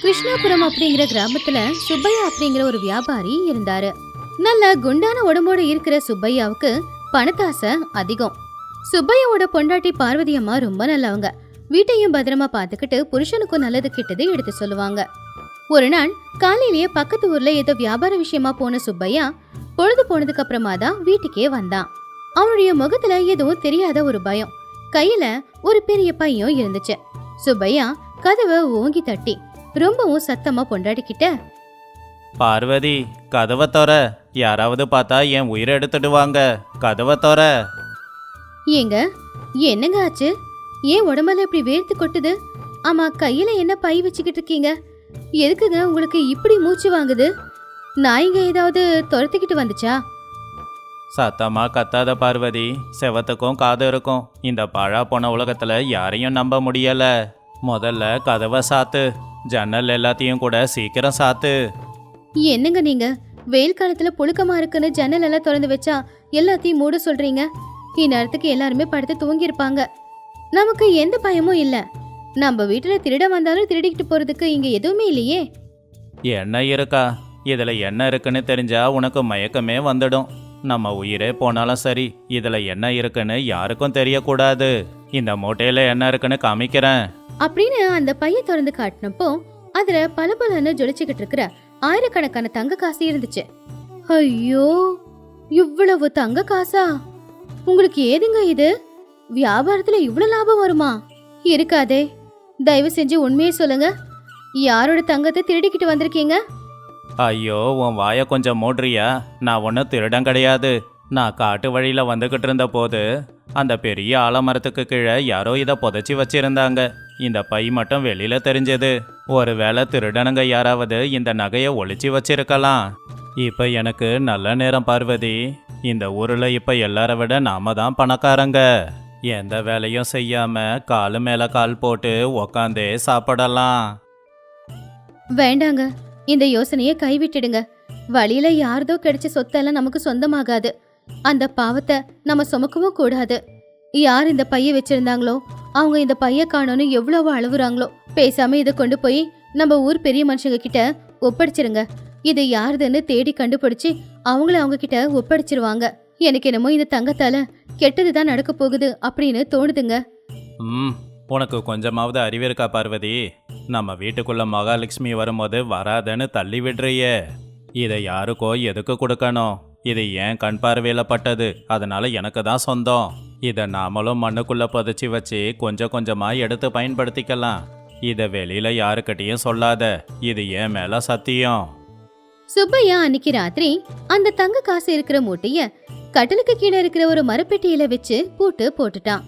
கிருஷ்ணாபுரம் அப்படிங்கிற கிராமத்துல சுப்பையா அப்படிங்கிற ஒரு வியாபாரி இருந்தாரு. நல்ல குண்டான உடம்போட இருக்கிற சுப்பையாவுக்கு பணத்தாசை அதிகம். சுப்பையாவோட பொண்டாட்டி பார்வதி அம்மா ரொம்ப நல்லவங்க. வீட்டையும் பத்திரமா பாத்துக்கிட்டு புருஷனுக்கும் நல்லது கிட்டது எடுத்து சொல்லுவாங்க. ஒரு நாள் காலையிலேயே பக்கத்து ஊர்ல ஏதோ வியாபார விஷயமா போன சுப்பையா பொழுது போனதுக்கு அப்புறமா தான் வீட்டுக்கே வந்தான். அவனுடைய முகத்துல எதுவும் தெரியாத ஒரு பயம். கையில ஒரு பெரிய பையன் இருந்துச்சு. சுப்பையா கதவை ஓங்கி தட்டி ரொம்பவும் சத்தமா பொண்டாட்டிக்கிட்ட, பார்வதி, கதவை தொற. யாராவது பார்த்தா என் உயிரை எடுத்துடுவாங்க. கதவை தொற. ஏங்க, என்னங்க ஆச்சு? ஏன் உடம்பெல்லாம் இப்படி வேர்த்து கொட்டுது? ஆமா, கையில என்ன பை வச்சுக்கிட்டு இருக்கீங்க? எதுக்குங்க உங்களுக்கு இப்படி மூச்சு வாங்குது? நாய்ங்க ஏதாவது துரத்திக்கிட்டு வந்துச்சா? சத்தமா கத்தாத பார்வதி, செவத்துக்கும் காது இருக்கும். இந்த பாழா போன உலகத்துல யாரையும் நம்ப முடியல. முதல்ல கதவை சாத்து. ஜன்னல் எல்லாத்தையும் கூட சீக்கிரம் சாத்து. என்னங்க நீங்க வெயில் காலத்துல புழுக்கமா இருக்குன்னு ஜன்னல் எல்லாம் திறந்து வச்சா எல்லாத்தையும் மூட சொல்றீங்க? இந்நேரத்துக்கு எல்லாருமே படுத்து தூங்கி இருப்பாங்க. நமக்கு எந்த பயமும் இல்ல. நம்ம வீட்டுல திருட வந்தாலும் திருடிக்கிட்டு போறதுக்கு இங்க எதுவுமே இல்லையே. என்ன இருக்கா? இதுல என்ன இருக்குன்னு தெரிஞ்சா உனக்கு மயக்கமே வந்துடும். நம்ம உயிரே போனாலும் சரி, இதுல என்ன இருக்குன்னு யாருக்கும் தெரியக்கூடாது. இந்த மூட்டையில என்ன இருக்குன்னு காமிக்கிறேன் அப்படின்னு அந்த பைய திறந்து காட்டினப்போ அதுல பலபலன்னு ஜொலிச்சுக்கிட்டு இருக்கிற ஆயிரக்கணக்கான தங்க காசு இருந்துச்சு. ஐயோ, இவ்வளவு தங்க காசா? உங்களுக்கு ஏதுங்க இது? வியாபாரத்துல இவ்வளவு லாபம் வருமா? இருக்காதே. தயவு செஞ்சு உண்மையை சொல்லுங்க. யாரோட தங்கத்தை திருடிக்கிட்டு வந்திருக்கீங்க? ஐயோ, உன் வாயை கொஞ்சம் மூடுறியா? நான் ஒன்றும் திருடம் கிடையாது. நான் காட்டு வழியில் வந்துக்கிட்டு இருந்த போது அந்த பெரிய ஆலமரத்துக்கு கீழே யாரோ இதை புதைச்சி வச்சிருந்தாங்க. இந்த பை மட்டும் வெளியில் தெரிஞ்சது. ஒருவேளை திருடனுங்க யாராவது இந்த நகையை ஒளிச்சு வச்சிருக்கலாம். இப்போ எனக்கு நல்ல நேரம் பார்வதி. இந்த ஊரில் இப்போ எல்லாரை விட நாம தான் பணக்காரங்க. எந்த வேலையும் செய்யாம காலு மேலே கால் போட்டு உக்காந்தே சாப்பிடலாம். வேண்டாங்க, இந்த யோசனையை கைவிட்டுடுங்க. வழியில யாரதோ கிடைச்ச சொத்தெல்லாம் நமக்கு சொந்தமாகாது. அந்த பாவத்தை நம்ம சுமக்கவும் கூடாது. யார் இந்த பைய வச்சிருந்தாங்களோ அவங்க இந்த பைய காணோன்னு எவ்வளவு அழுவுறாங்களோ. பேசாம இதை கொண்டு போய் நம்ம ஊர் பெரிய மனுஷங்க கிட்ட ஒப்படைச்சிருங்க. இது யாருதுன்னு தேடி கண்டுபிடிச்சு அவங்கள அவங்க கிட்ட ஒப்படைச்சிருவாங்க. எனக்கு என்னமோ இந்த தங்கத்தால கெட்டதுதான் நடக்க போகுது அப்படின்னு தோணுதுங்க. உனக்கு கொஞ்சமாவது அறிவு இருக்கா பார்வதி? நம்ம வீட்டுக்குள்ள மகாலட்சுமி வரும்போது வராதன்னு தள்ளி விடுறியே. இதை யாருக்கோ எதுக்கு கொடுக்கணும்? இது ஏன் கண் பார்வையில் பட்டது, அதனால எனக்கு தான் சொந்தம். இதை நாமளும் மண்ணுக்குள்ள புதைச்சி வச்சு கொஞ்சம் கொஞ்சமா எடுத்து பயன்படுத்திக்கலாம். இதை வெளியில யாருக்கிட்டையும் சொல்லாத. இது ஏன் மேல சத்தியம். சுப்பையா அன்னைக்கு ராத்திரி அந்த தங்க காசு இருக்கிற மூட்டைய கட்டிலுக்கு கீழே இருக்கிற ஒரு மரப்பெட்டியில வச்சு பூட்டு போட்டுட்டான்.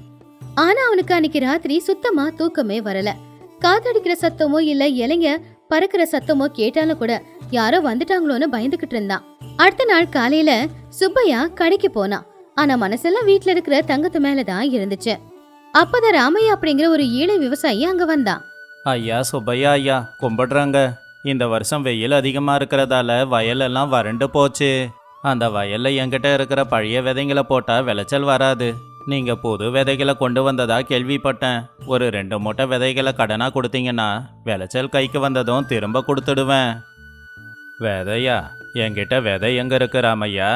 ஆனா அவனுக்கு அன்னைக்கு ராத்திரி சுத்தமா தூக்கமே வரல. காத்தடிக்கிற சத்தமோ இல்ல இலைங்க பறக்கிற சத்தமோ கேட்டாலும் கூட யாரோ வந்துட்டாங்களோன்னு பயந்துகிட்டு இருந்தான். அடுத்த நாள் காலையில சுப்பையா கடைக்கு போனான். ஆனா மனசெல்லாம் வீட்டுல இருக்கிற தங்கத்து மேலதான் இருந்துச்சு. அப்பதான் ராமையா அப்படிங்கிற ஒரு ஏழை விவசாயி அங்க வந்தான். ஐயா சுப்பையா ஐயா, கும்பிடுறாங்க. இந்த வருஷம் வெயில் அதிகமா இருக்கிறதால வயலெல்லாம் வறண்டு போச்சு. அந்த வயல்ல என்கிட்ட இருக்கிற பழைய விதைங்களை போட்டா விளைச்சல் வராது. நீங்க புது விதைகளை கொண்டு வந்ததா கேள்விப்பட்டேன். ஒரு 2 மூட்டை விதைகளை கடனா கொடுத்தீங்கன்னா விளைச்சல் கைக்கு வந்ததும் திரும்ப கொடுத்துடுவேன். விதையா? என்கிட்ட விதை எங்க இருக்கு ராமையா?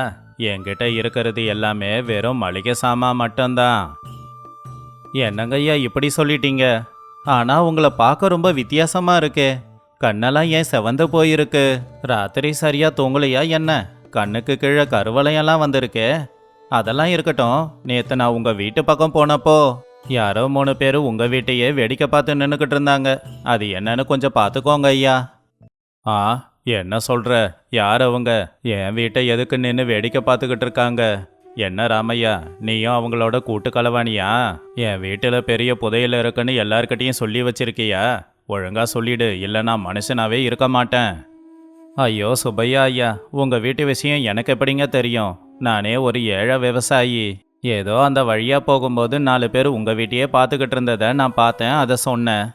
என்கிட்ட இருக்கிறது எல்லாமே வெறும் மளிகை சாமான் மட்டும்தான். என்னங்கய்யா இப்படி சொல்லிட்டீங்க? ஆனா உங்களை பார்க்க ரொம்ப வித்தியாசமா இருக்கே. கண்ணெல்லாம் ஏன் செவந்து போயிருக்கு? ராத்திரி சரியா தூங்கலையா என்ன? கண்ணுக்கு கீழே கருவளையெல்லாம் வந்திருக்கே. அதெல்லாம் இருக்கட்டும், நேற்று நான் உங்கள் வீட்டு பக்கம் போனப்போ யாரோ 3 பேர் உங்கள் வீட்டையே வேடிக்கை பார்த்து நின்றுக்கிட்டு இருந்தாங்க. அது என்னன்னு கொஞ்சம் பார்த்துக்கோங்க ஐயா. ஆ, என்ன சொல்கிற? யார் அவங்க? என் வீட்டை எதுக்கு நின்று வேடிக்கை பார்த்துக்கிட்டு இருக்காங்க? என்ன ராமையா, நீயும் அவங்களோட கூட்டு கலவாணியா? என் வீட்டில் பெரிய புதையல் இருக்குன்னு எல்லார்கிட்டையும் சொல்லி வச்சிருக்கியா? ஒழுங்கா சொல்லிடு, இல்லை நான் மனுஷனாவே இருக்க மாட்டேன். ஐயோ சுப்பையா ஐயா, உங்கள் வீட்டு விஷயம் எனக்கு எப்படிங்க தெரியும்? நானே ஒரு ஏழை விவசாயி. ஏதோ அந்த வழியாக போகும்போது 4 பேர் உங்கள் வீட்டையே பார்த்துக்கிட்டு இருந்ததை நான் பார்த்தேன், அதை சொன்னேன்.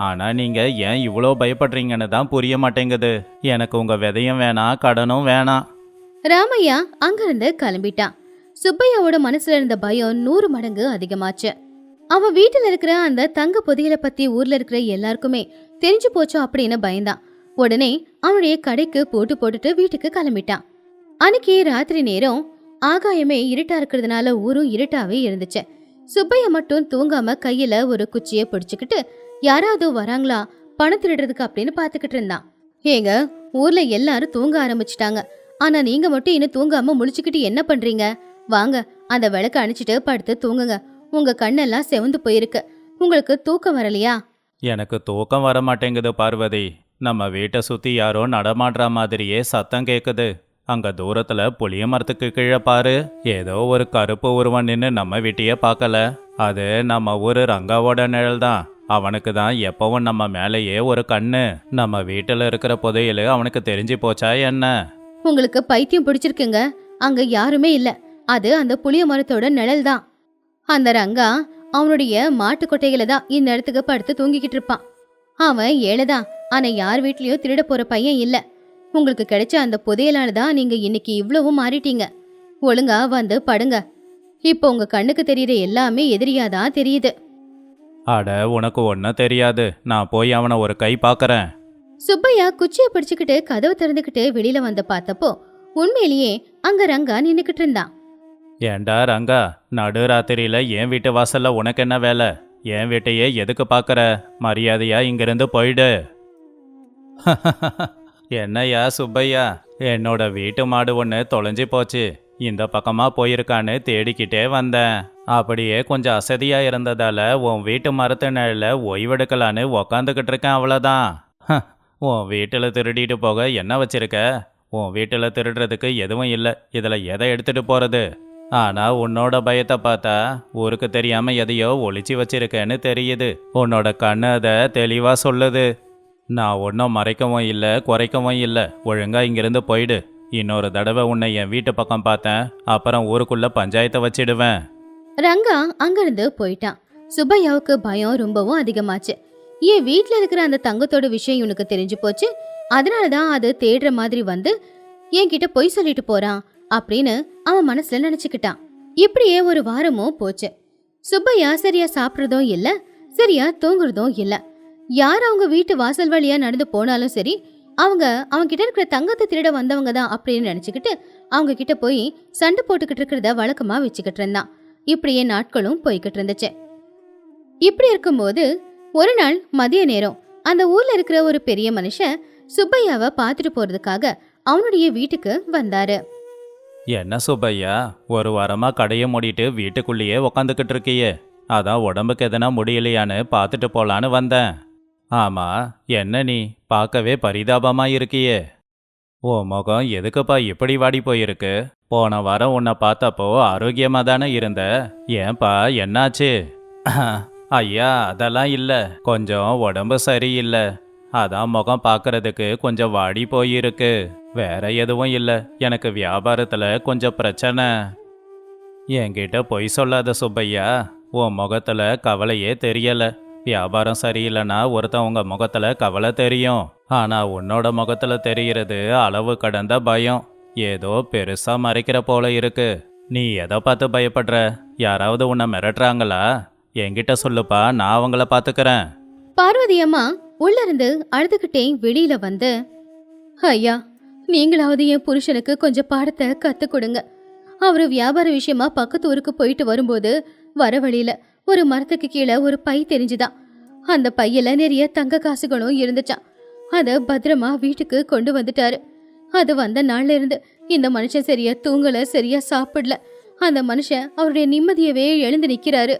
ஆனால் நீங்கள் ஏன் இவ்வளோ பயப்படுறீங்கன்னு தான் புரிய மாட்டேங்குது. எனக்கு உங்கள் விதையும் வேணாம், கடனும் வேணாம். ராமையா அங்கிருந்து கிளம்பிட்டான். சுப்பையாவோட மனசுல இருந்த பயம் 100 மடங்கு அதிகமாச்சு. அவன் வீட்டுல இருக்கிற அந்த தங்க பொதிகளை பத்தி ஊர்ல இருக்கிற எல்லாருக்குமே தெரிஞ்சு போச்சோ அப்படின்னு பயந்தான். உடனே அவனுடைய கடைக்கு பூட்டு போட்டுட்டு வீட்டுக்கு கிளம்பிட்டான். அன்னைக்கு ராத்திரி நேரம் ஆகாயமே இருட்டா இருக்கிறதுனால ஊரும் இருட்டாவே இருந்துச்சு. சுப்பையா மட்டும் தூங்காம கையில ஒரு குச்சியை பிடிச்சுக்கிட்டு யாராவது வராங்களா பணம் திருடுறதுக்கு அப்படின்னு பாத்துக்கிட்டு இருந்தான். ஏங்க, ஊர்ல எல்லாரும் தூங்க ஆரம்பிச்சிட்டாங்க. ஆனா நீங்க மட்டும் இன்னும் தூங்காம முழிச்சுக்கிட்டு என்ன பண்றீங்க? வாங்க, அந்த விளக்க அணைச்சிட்டு படுத்து தூங்குங்க. உங்க கண்ணெல்லாம் செவந்து போயிருக்கு. உங்களுக்கு தூக்கம் வரலையா? எனக்கு தூக்கம் வர மாட்டேங்குது பார்வதி. நம்ம வீட்டை சுற்றி யாரோ நடமாடுற மாதிரியே சத்தம் கேட்குது. அங்கே தூரத்தில் புளிய மரத்துக்கு கீழே பாரு, ஏதோ ஒரு கருப்பு உருவம் நின்று நம்ம வீட்டையே பார்க்கல. அது நம்ம ஊர் ரங்காவோட நிழல் தான். அவனுக்கு தான் எப்பவும் நம்ம மேலேயே ஒரு கண்ணு. நம்ம வீட்டில் இருக்கிற புதையல் அவனுக்கு தெரிஞ்சு போச்சா என்ன? உங்களுக்கு பைத்தியம் பிடிச்சிருக்குங்க. அங்க யாருமே இல்ல. அது அந்த புளிய மரத்தோட நிழல் தான். அந்த ரங்கா அவனுடைய மாட்டு கொட்டைகளை தான் இந்த இடத்துக்கு படுத்து தூங்கிக்கிட்டு இருப்பான். அவன் ஏழைதான். ஆனா யார் வீட்லயும் திருட போற பையன் இல்ல. உங்களுக்கு கிடைச்ச அந்த புதையலானதான் நீங்க இன்னைக்கு இவ்வளவும் மாறிட்டீங்க. ஒழுங்கா வந்து படுங்க. இப்போ உங்க கண்ணுக்கு தெரியற எல்லாமே எதிரியாதான் தெரியுது. அட, உனக்கு ஒன்றும் தெரியாது. நான் போய் அவனை ஒரு கை பார்க்கறேன். சுப்பையா குச்சியை பிடிச்சுக்கிட்டு கதவு திறந்துக்கிட்டு வெளியில வந்து பார்த்தப்போ உண்மையிலேயே அங்க ரங்கா நின்னுக்கிட்டு இருந்தான். ஏண்டா ரங்கா, நடு ராத்திரியில என் வீட்டு வாசல்ல உனக்கு என்ன வேலை? என் வீட்டையே எதுக்கு பார்க்கற? மரியாதையா இங்கிருந்து போயிடு. என்னையா சுப்பையா, என்னோட வீட்டு மாடு ஒன்று தொலைஞ்சி போச்சு. இந்த பக்கமா போயிருக்கான்னு தேடிக்கிட்டே வந்தேன். அப்படியே கொஞ்சம் அசதியா இருந்ததால உன் வீட்டு மரத்து நிழல்ல ஓய்வெடுக்கலான்னு உக்காந்துக்கிட்டு இருக்கேன், அவ்வளோதான். உன் வீட்டில் திருடிட்டு போக என்ன வச்சிருக்க? உன் வீட்டில் திருடுறதுக்கு எதுவும் இல்லை. இதில் எதை எடுத்துட்டு போறது? ஆனா உன்னோட பயத்தை பார்த்தா ஊருக்கு தெரியாம எதையோ ஒளிச்சு வச்சிருக்கேன்னு தெரியுது. உன்னோட கண்ணு அதை தெளிவா சொல்லுது. நான் ஒன்றும் மறைக்கவும் இல்லை, குறைக்கவும் இல்லை. ஒழுங்கா இங்கிருந்து போயிடு. இன்னொரு தடவை உன்னை என் வீட்டு பக்கம் பார்த்தேன், அப்புறம் ஊருக்குள்ள பஞ்சாயத்தை வச்சிடுவேன். ரங்கா அங்கிருந்து போயிட்டான். சுப்பையாவுக்கு பயம் ரொம்பவும் அதிகமாச்சு. என் வீட்ல இருக்கிற அந்த தங்கத்தோட விஷயம் இவனுக்கு தெரிஞ்சு போச்சு. அதனாலதான் அது தேடுற மாதிரி வந்து என்கிட்ட பொய் சொல்லிட்டு போறான் அப்படின்னு அவன் மனசுல நினைச்சுக்கிட்டான். இப்படியே ஒரு வாரமும் போச்சு. சுப்பையா சரியா சாப்பிட்றதும் இல்ல, சரியா தூங்குறதும் இல்ல. யார் அவங்க வீட்டு வாசல் வழியா நடந்து போனாலும் சரி, அவங்க கிட்ட இருக்கிற தங்கத்தை திருட வந்தவங்க தான் அப்படின்னு நினைச்சுக்கிட்டு அவங்க கிட்ட போய் சண்டை போட்டுக்கிட்டு இருக்கிறத வழக்கமா வச்சுக்கிட்டு இருந்தான். இப்படியே நாட்களும் போய்கிட்டு இருந்துச்சு. இப்படி இருக்கும்போது ஒரு நாள் மதிய நேரம் அந்த ஊர்ல இருக்கிற ஒரு பெரிய மனுஷன் சுப்பையாவை பார்த்துட்டு போறதுக்காக அவனுடைய வீட்டுக்கு வந்தாரு. என்ன சுப்பையா, ஒரு வாரமா கடையை மூடிட்டு வீட்டுக்குள்ளேயே உக்காந்துக்கிட்டு இருக்கியே, அதான் உடம்புக்கு எதனா முடியலையான்னு பார்த்துட்டு போலான்னு வந்தேன். ஆமா, என்ன நீ பார்க்கவே பரிதாபமா இருக்கியே. ஓ முகம் எதுக்குப்பா இப்படி வாடி போயிருக்கு? போன வாரம் உன்னை பார்த்தப்போ ஆரோக்கியமா தானே இருந்த. ஏன்பா என்னாச்சு? ஐயா, அதெல்லாம் இல்லை, கொஞ்சம் உடம்பு சரியில்லை. அதான் முகம் பார்க்கறதுக்கு கொஞ்சம் வாடி போயிருக்கு. வேற எதுவும் இல்லை, எனக்கு வியாபாரத்தில் கொஞ்சம் பிரச்சனை. என்கிட்ட பொய் சொல்லாத சுப்பையா, உன் முகத்தில் கவலையே தெரியல. வியாபாரம் சரியில்லைன்னா ஒருத்தன் உங்க முகத்தில் கவலை தெரியும். ஆனால் உன்னோட முகத்தில் தெரிகிறது அளவு கடந்த பயம். ஏதோ பெருசா மறைக்கிற போல இருக்கு. நீ எதை பார்த்து பயப்படுற? யாராவது உன்னை மிரட்டுறாங்களா? என்கிட்ட சொல்லுப்பா, நான் அவங்கள பார்த்துக்கிறேன். பார்வதி அம்மா உள்ள இருந்து அழுதுகிட்டே வெளியில வந்து, ஐயா, நீங்களாவது என் புருஷனுக்கு கொஞ்சம் பாடத்தை கத்து கொடுங்க. அவரு வியாபார விஷயமா பக்கத்து ஊருக்கு போயிட்டு வரும்போது வர வழியில ஒரு மரத்துக்கு கீழே ஒரு பை தெரிஞ்சுதான். அந்த பையில நிறைய தங்க காசுகளும் இருந்துச்சான். அத பத்திரமா வீட்டுக்கு கொண்டு வந்துட்டாரு. அது வந்த நாள்ல இருந்து இந்த மனுஷன் சரியா தூங்கல, சரியா சாப்பிடல. அந்த மனுஷன் அவருடைய நிம்மதியவே எழுந்து நிக்கிறாரு.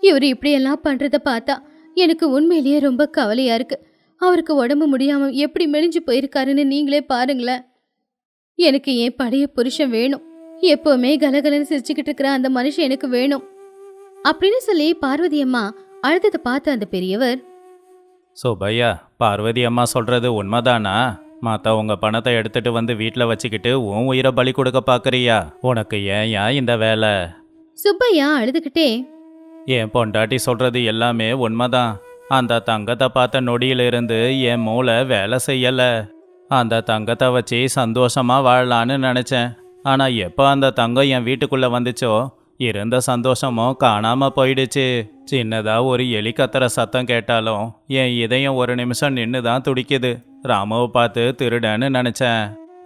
இவரு இப்படியெல்லாம் பண்றத பார்த்தா எனக்கு உண்மையிலேயே ரொம்ப கவலையா இருக்கு. அவருக்கு உடம்பு முடியாம எப்படி மெலிஞ்சு போயிருக்காருன்னு நீங்களே பாருங்களேன். எனக்கு என் பழைய புருஷன் வேணும். எப்பவுமே கலகலன்னு சிரிச்சுக்கிட்டு இருக்கிற அந்த மனுஷன் எனக்கு வேணும் அப்படின்னு சொல்லி பார்வதி அம்மா அழுதத்தை பார்த்து அந்த பெரியவர், சுப்பையா, பார்வதி அம்மா சொல்றது உண்மைதானா? மற்றவங்க பணத்தை எடுத்துட்டு வந்து வீட்டில் வச்சுக்கிட்டு உன் உயிரை பலி கொடுக்க பார்க்குறியா? உனக்கு ஏன் இந்த வேலை? சுப்பையா அழுதுகிட்டே, என் பொண்டாட்டி சொல்றது எல்லாமே உண்மைதான். அந்த தங்கத்தை பார்த்த நொடியிலிருந்து என் மூளை வேலை செய்யலை. அந்த தங்கத்தை வச்சு சந்தோஷமா வாழலான்னு நினச்சேன். ஆனால் எப்போ அந்த தங்கம் என் வீட்டுக்குள்ளே வந்துச்சோ இருந்த சந்தோஷமும் காணாம போயிடுச்சு. சின்னதா ஒரு எலி கத்துற சத்தம் கேட்டாலும் என் இதயம் ஒரு நிமிஷம் நின்று தான் துடிக்குது. ராமுவை பார்த்து திருடன்னு நினைச்சேன்,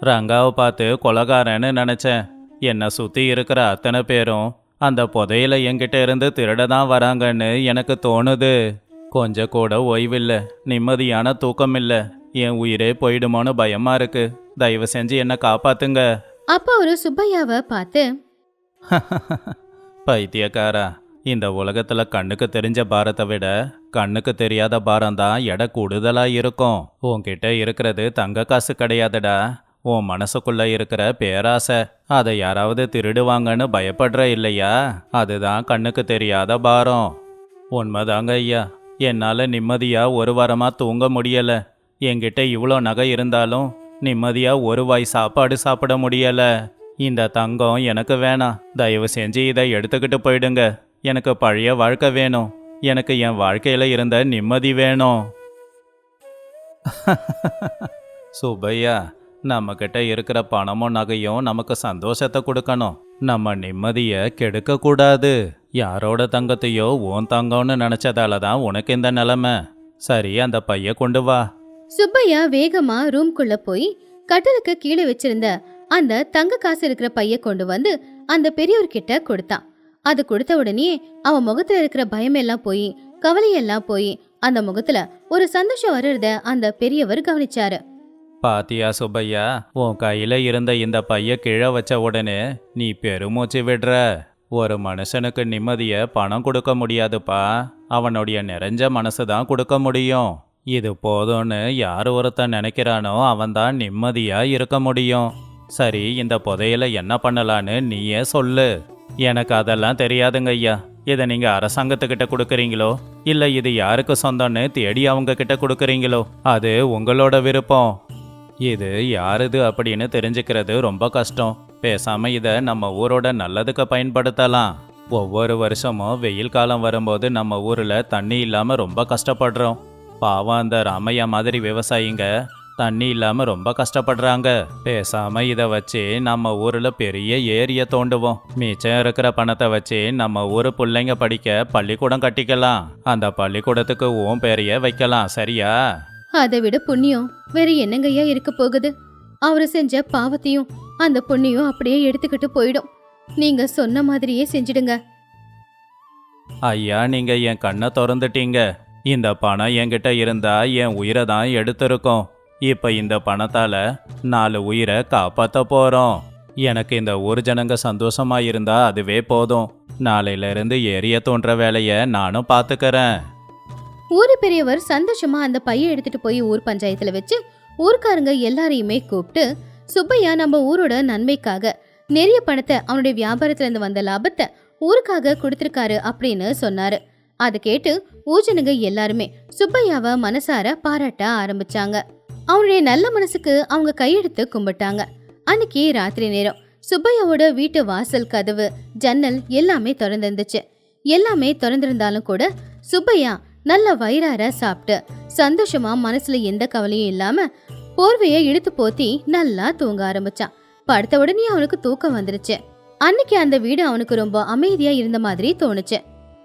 ரங்காவை பார்த்து கொலகாரன்னு நினைச்சேன். என்னை சுத்தி இருக்கிற அத்தனை பேரும் அந்த புதையில என்கிட்ட இருந்து திருட தான் வராங்கன்னு எனக்கு தோணுது. கொஞ்சம் கூட ஓய்வில்லை, நிம்மதியான தூக்கம் இல்லை. என் உயிரே போயிடுமோன்னு பயமா இருக்கு. தயவு செஞ்சு என்னை காப்பாத்துங்க. அப்ப அவரு சுப்பையாவை பார்த்து, பைத்தியக்காரா, இந்த உலகத்துல கண்ணுக்கு தெரிஞ்ச பாரத்தை விட கண்ணுக்கு தெரியாத பாரம் தான் எடை கூடுதலா இருக்கும். உன்கிட்ட இருக்கிறது தங்க காசு கிடையாதுடா, உன் மனசுக்குள்ள இருக்கிற பேராசை. அதை யாராவது திருடுவாங்கன்னு பயப்படுற இல்லையா, அதுதான் கண்ணுக்கு தெரியாத பாரம். உண்மைதாங்க ஐயா, என்னால் நிம்மதியா ஒரு வாரமா தூங்க முடியல. என்கிட்ட இவ்வளோ நகை இருந்தாலும் நிம்மதியா ஒரு வாய் சாப்பாடு சாப்பிட முடியல. இந்த தங்கம் எனக்கு வேணாம். தயவு செஞ்சு இதை எடுத்துக்கிட்டு போயிடுங்க. எனக்கு பழைய வாழ்க்கை வேணும். எனக்கு என் வாழ்க்கையில இருந்த நிம்மதி வேணும். சுப்பையா, நம்மக்கிட்ட இருக்கிற பணமும் நகையும் நமக்கு சந்தோஷத்தை கொடுக்கணும். நம்ம நிம்மதியை கெடுக்க கூடாது. யாரோட தங்கத்தையோ உன் தங்கம்னு நினைச்சதால தான் உனக்கு இந்த நிலைமை. சரி, அந்த பைய கொண்டு வா. சுப்பையா வேகமா ரூம்குள்ள போய் கட்டிலுக்கு கீழே வச்சிருந்த அந்த தங்க காசு இருக்கிற பைய கொண்டு வந்து அந்த பெரியவர்கிட்ட கொடுத்தான். அது கொடுத்த உடனே அவன் முகத்துல இருக்கிற பயமெல்லாம் போய் கவலையெல்லாம் போய் அந்த முகத்துல ஒரு சந்தோஷம் வர்றத அந்த பெரியவர் கவனிச்சாரு. பாத்தியா சுப்பையா, உன் கையில இருந்த இந்த பைய கீழே வச்ச உடனே நீ பெருமூச்சு விடுற. ஒரு மனுஷனுக்கு நிம்மதிய பணம் கொடுக்க முடியாதுப்பா, அவனுடைய நிறைஞ்ச மனசு தான் கொடுக்க முடியும். இது போதும்னு யார் ஒருத்தன் நினைக்கிறானோ அவன்தான் நிம்மதியா இருக்க முடியும். சரி, இந்த புதையில என்ன பண்ணலான்னு நீயே சொல்லு. எனக்கு அதெல்லாம் தெரியாதுங்க ஐயா. இதை நீங்க அரசாங்கத்துக்கிட்ட கொடுக்குறீங்களோ இல்ல இது யாருக்கு சொந்தம்னு தேடி அவங்க கிட்ட கொடுக்குறீங்களோ அது உங்களோட விருப்பம். இது யாருது அப்படின்னு தெரிஞ்சுக்கிறது ரொம்ப கஷ்டம். பேசாம இதை நம்ம ஊரோட நல்லதுக்கு பயன்படுத்தலாம். ஒவ்வொரு வருஷமும் வெயில் காலம் வரும்போது நம்ம ஊர்ல தண்ணி இல்லாம ரொம்ப கஷ்டப்படுறோம். பாவம், அந்த ராமையா மாதிரி விவசாயிங்க தண்ணி இல்லாம ரொம்ப கஷ்டப்படுறாங்க. பேசாம இதை வச்சு நம்ம ஊர்ல பெரிய ஏரிய தோண்டுவோம். மிச்சம் இருக்கிற பணத்தை வச்சு நம்ம ஊரு பிள்ளைங்க படிக்க பள்ளிக்கூடம் கட்டிக்கலாம். அந்த பள்ளிக்கூடத்துக்கு உன் பேரைய வைக்கலாம். சரியா? அதை விட புண்ணியம் வேற என்னங்கய்யா இருக்க போகுது? அவரு செஞ்ச பாவத்தையும் அந்த புண்ணியம் அப்படியே எடுத்துக்கிட்டு போயிடும். நீங்க சொன்ன மாதிரியே செஞ்சிடுங்க. ஐயா, நீங்க என் கண்ணை திறந்துட்டீங்க. இந்த பணம் என்கிட்ட இருந்தா என் உயிரை தான் எடுத்திருக்கோம். இப்ப இந்த பணத்தால 4 உயிரை காப்பாத்த போறோம். எனக்கு இந்த ஊர் ஜனங்க சந்தோஷமா இருந்தா அதுவே போதும். நாளையில இருந்து ஏரிய தோன்ற வேலைய நானும் பாத்துக்கறேன். ஊரு பெரியவர் சந்தோஷமா அந்த பைய எடுத்துட்டு போய் ஊர் பஞ்சாயத்துல வச்சு ஊர்க்காரங்க எல்லாரையுமே கூப்பிட்டு, சுப்பையா நம்ம ஊரோட நன்மைக்காக நிறைய பணத்தை அவனுடைய வியாபாரத்துல இருந்து வந்த லாபத்தை ஊருக்காக கொடுத்திருக்காரு அப்படின்னு சொன்னாரு. அதை கேட்டு ஊஜனுங்க எல்லாருமே சுப்பையாவை மனசார பாராட்ட ஆரம்பிச்சாங்க. அவனுடைய நல்ல மனசுக்கு அவங்க கையெடுத்து கும்பிட்டாங்க. அன்னைக்கு ராத்திரி நேரம் சுப்பையாவோட வீட்டு வாசல், கதவு, ஜன்னல் எல்லாமே திறந்திருந்துச்சு. எல்லாமே திறந்திருந்தாலும் கூட சுப்பையா நல்ல வயிறார சாப்பிட்டு சந்தோஷமா மனசுல எந்த கவலையும் இல்லாம போர்வையை இழுத்து போத்தி நல்லா தூங்க ஆரம்பிச்சான். படுத்த உடனே அவனுக்கு தூக்கம் வந்துருச்சு. அன்னைக்கு அந்த வீடு அவனுக்கு ரொம்ப அமைதியா இருந்த மாதிரி தோணுச்சு.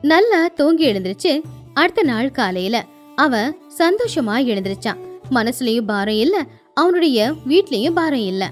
நல்லா தூங்கி எழுந்திருச்சு. அடுத்த நாள் காலையில அவன் சந்தோஷமா எழுந்திருச்சான். மனசுலயும் பாரம் இல்ல, அவனுடைய வீட்லயும் பாரம் இல்ல.